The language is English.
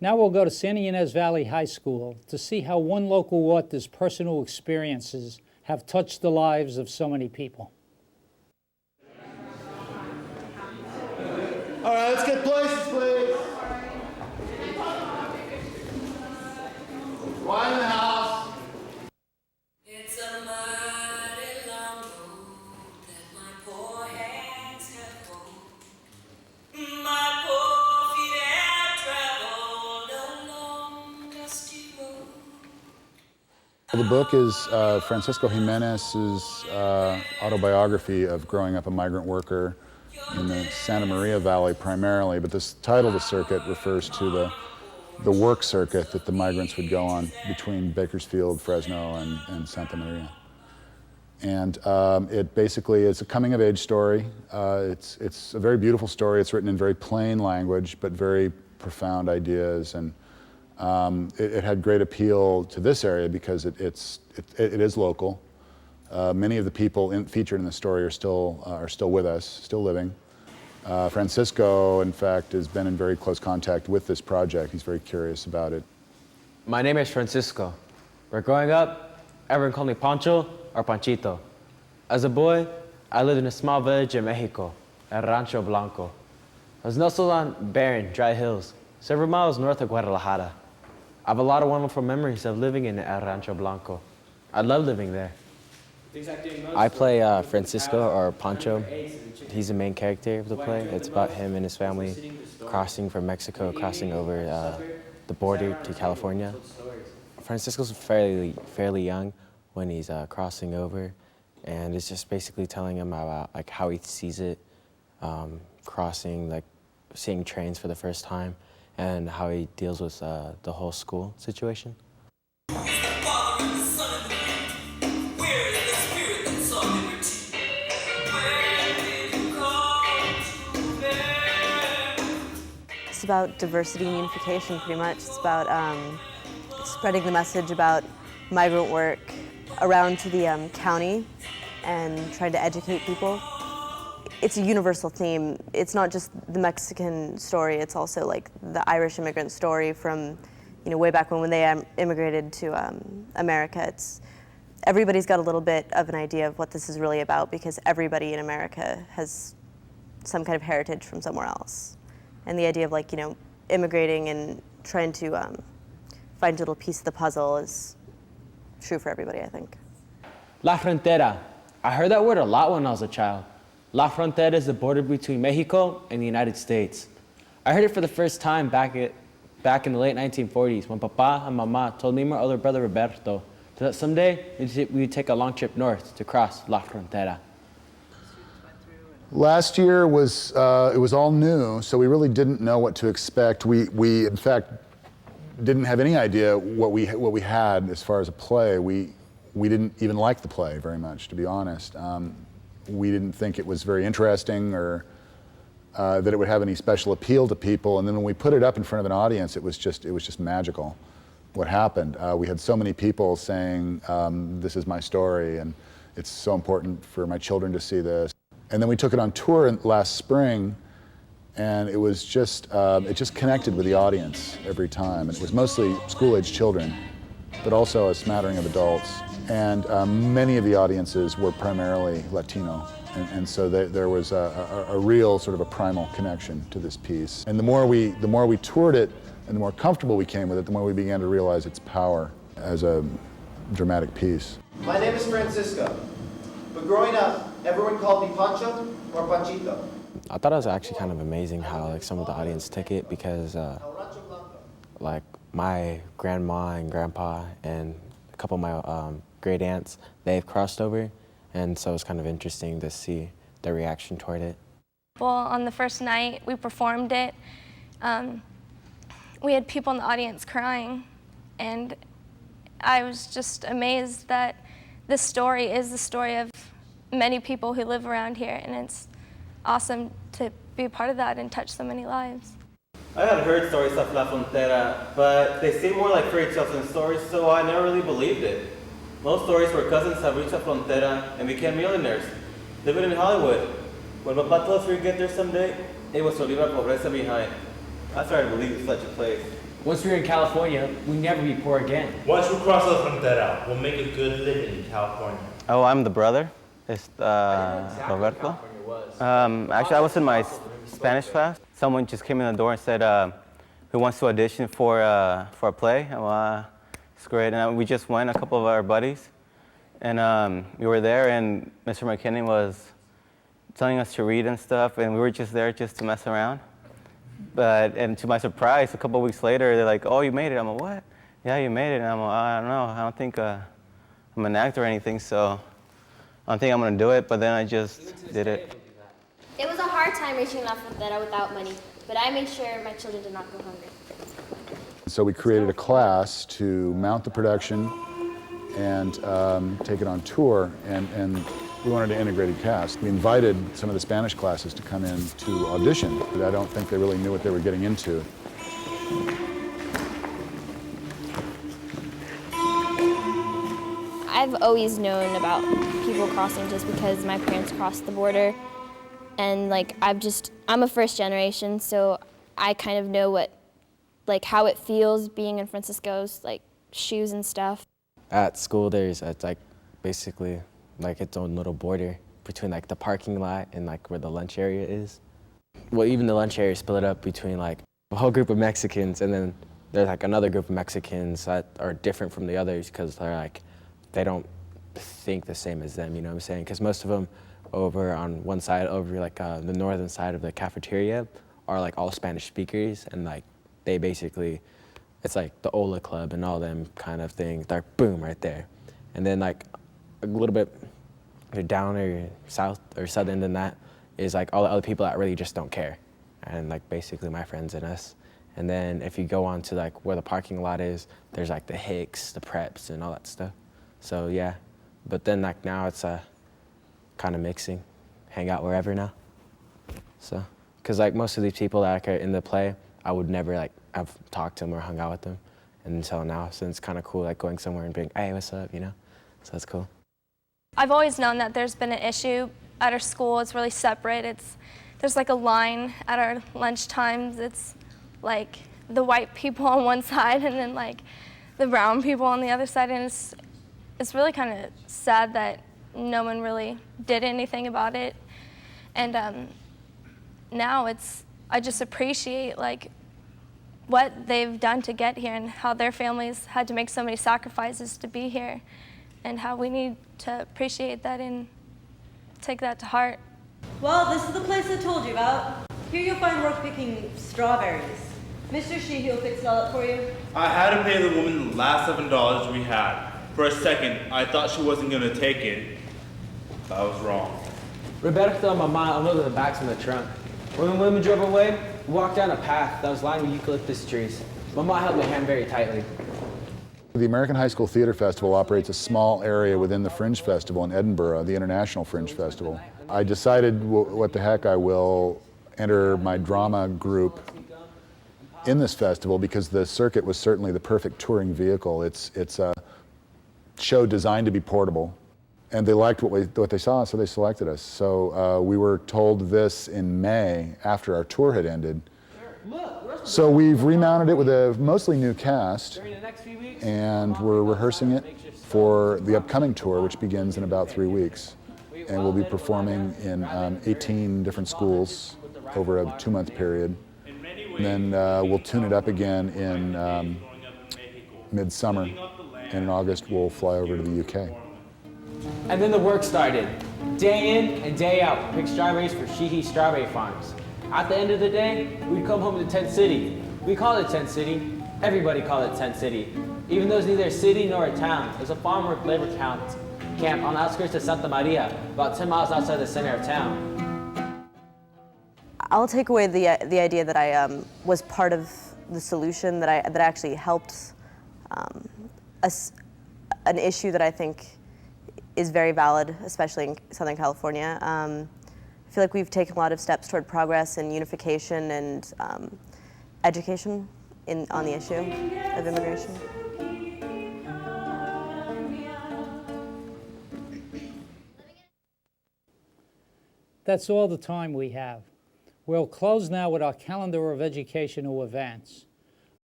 Now we'll go to Santa Ynez Valley High School to see how one local author's personal experiences have touched the lives of so many people. All right, let's get places, please. Wine in the house. It's a mighty long road that my poor hands have pulled. My poor feet have traveled a long, dusty road. The book is Francisco Jimenez's autobiography of growing up a migrant worker in the Santa Maria Valley primarily, but this title of the circuit refers to the work circuit that the migrants would go on between Bakersfield, Fresno, and Santa Maria. And it basically is a coming-of-age story. It's a very beautiful story. It's written in very plain language, but very profound ideas. And it had great appeal to this area because it is local. Many of the people featured in the story are still with us, still living. Francisco, in fact, has been in very close contact with this project. He's very curious about it. My name is Francisco. Where growing up, everyone called me Pancho or Panchito. As a boy, I lived in a small village in Mexico, at Rancho Blanco. I was nestled on barren, dry hills, several miles north of Guadalajara. I have a lot of wonderful memories of living in El Rancho Blanco. I love living there. I play Francisco, or Pancho. He's the main character of the play. It's about him and his family crossing from Mexico, crossing over the border to California. Francisco's fairly young when he's crossing over, and it's just basically telling him about like how he sees it, crossing, like seeing trains for the first time, and how he deals with the whole school situation. It's about diversity and unification, pretty much. It's about spreading the message about migrant work around to the county and trying to educate people. It's a universal theme. It's not just the Mexican story, it's also like the Irish immigrant story from, way back when they immigrated to America. Everybody's got a little bit of an idea of what this is really about because everybody in America has some kind of heritage from somewhere else. And the idea of immigrating and trying to find a little piece of the puzzle is true for everybody, I think. La Frontera. I heard that word a lot when I was a child. La Frontera is the border between Mexico and the United States. I heard it for the first time back in the late 1940s when Papa and Mama told me and my older brother Roberto that someday we would take a long trip north to cross La Frontera. Last year was it was all new, so we really didn't know what to expect. We in fact didn't have any idea what we had as far as a play. We didn't even like the play very much, to be honest. We didn't think it was very interesting or that it would have any special appeal to people. And then when we put it up in front of an audience, it was just magical. What happened? We had so many people saying, "This is my story, and it's so important for my children to see this." And then we took it on tour last spring, and it was it just connected with the audience every time. And it was mostly school-age children, but also a smattering of adults. And many of the audiences were primarily Latino. And so there was a real sort of a primal connection to this piece. And the more we toured it, and the more comfortable we came with it, the more we began to realize its power as a dramatic piece. My name is Francisco, but growing up, everyone called me Pancho or Panchito. I thought it was actually kind of amazing how some of the audience took it because my grandma and grandpa and a couple of my great aunts, they've crossed over, and so it's kind of interesting to see their reaction toward it. Well, on the first night we performed it, we had people in the audience crying, and I was just amazed that this story is the story of many people who live around here, and it's awesome to be a part of that and touch so many lives. I had heard stories of La Frontera, but they seemed more like fairy tales than stories, so I never really believed it. Most stories where cousins have reached La Frontera and became millionaires, living in Hollywood. When Papa told us we'd get there someday, it was to leave our pobreza behind. I started to believe in such a place. Once we're in California, we'll never be poor again. Once we cross the frontera, we'll make a good living in California. Oh, I'm the brother. It's Roberto. Actually, I was in my Spanish class. Someone just came in the door and said, who wants to audition for a play? Well, it's great. And we just went, a couple of our buddies. And we were there, and Mr. McKinnon was telling us to read and stuff, and we were just there just to mess around. And to my surprise, a couple of weeks later, they're like, oh, you made it. I'm like, what? Yeah, you made it. And I'm like, I don't know. I don't think I'm an actor or anything, so I don't think I'm going to do it. But then I just did it. It was a hard time reaching La Frontera without money, but I made sure my children did not go hungry. So we created a class to mount the production and take it on tour, and we wanted an integrated cast. We invited some of the Spanish classes to come in to audition, but I don't think they really knew what they were getting into. I've always known about people crossing just because my parents crossed the border, and I'm a first generation, so I kind of know how it feels being in Francisco's shoes and stuff. At school, there's basically its own little border between the parking lot and where the lunch area is. Well, even the lunch area is split up between a whole group of Mexicans, and then there's another group of Mexicans that are different from the others because they're they don't think the same as them, you know what I'm saying? Because most of them over on one side, over the northern side of the cafeteria, are all Spanish speakers, and they basically, it's the Ola Club and all them kind of things. They're boom right there. And then a little bit down or south or southern than that is all the other people that really just don't care. And basically my friends and us. And then if you go on to where the parking lot is, there's the Hicks, the Preps and all that stuff. So yeah, but then now it's kind of mixing, hang out wherever now. So, cause most of these people that are in the play, I would never have talked to them or hung out with them until now. So it's kind of cool going somewhere and being, hey, what's up, you know? So that's cool. I've always known that there's been an issue at our school. It's really separate. There's a line at our lunch times. It's the white people on one side and then the brown people on the other side. And it's really kind of sad that no one really did anything about it. And now I just appreciate what they've done to get here and how their families had to make so many sacrifices to be here, and how we need to appreciate that and take that to heart. Well, this is the place I told you about. Here you'll find work picking strawberries. Mr. Sheehy will fix it all up for you. I had to pay the woman the last $7 we had. For a second, I thought she wasn't going to take it. I was wrong. Roberto and Mama unloaded the bags from the trunk. When we drove away, we walked down a path that was lined with eucalyptus trees. Mama held my hand very tightly. The American High School Theatre Festival operates a small area within the Fringe Festival in Edinburgh, the International Fringe Festival. I decided, what the heck, I will enter my drama group in this festival because the circuit was certainly the perfect touring vehicle. It's a show designed to be portable, and they liked what they saw, so they selected us. So we were told this in May after our tour had ended. So we've remounted it with a mostly new cast, and we're rehearsing it for the upcoming tour, which begins in about 3 weeks. And we'll be performing in 18 different schools over a 2-month period. And then we'll tune it up again in midsummer, and in August we'll fly over to the UK. And then the work started. Day in and day out, pick strawberries for Sheehy Strawberry Farms. At the end of the day, we'd come home to Tent City. We call it Tent City. Everybody called it Tent City. Even though it's neither a city nor a town, it's a farm work labor camp on the outskirts of Santa Maria, about 10 miles outside the center of town. I'll take away the idea that I was part of the solution, that I actually helped an issue that I think is very valid, especially in Southern California. I feel like we've taken a lot of steps toward progress and unification and education on the issue of immigration. That's all the time we have. We'll close now with our calendar of educational events.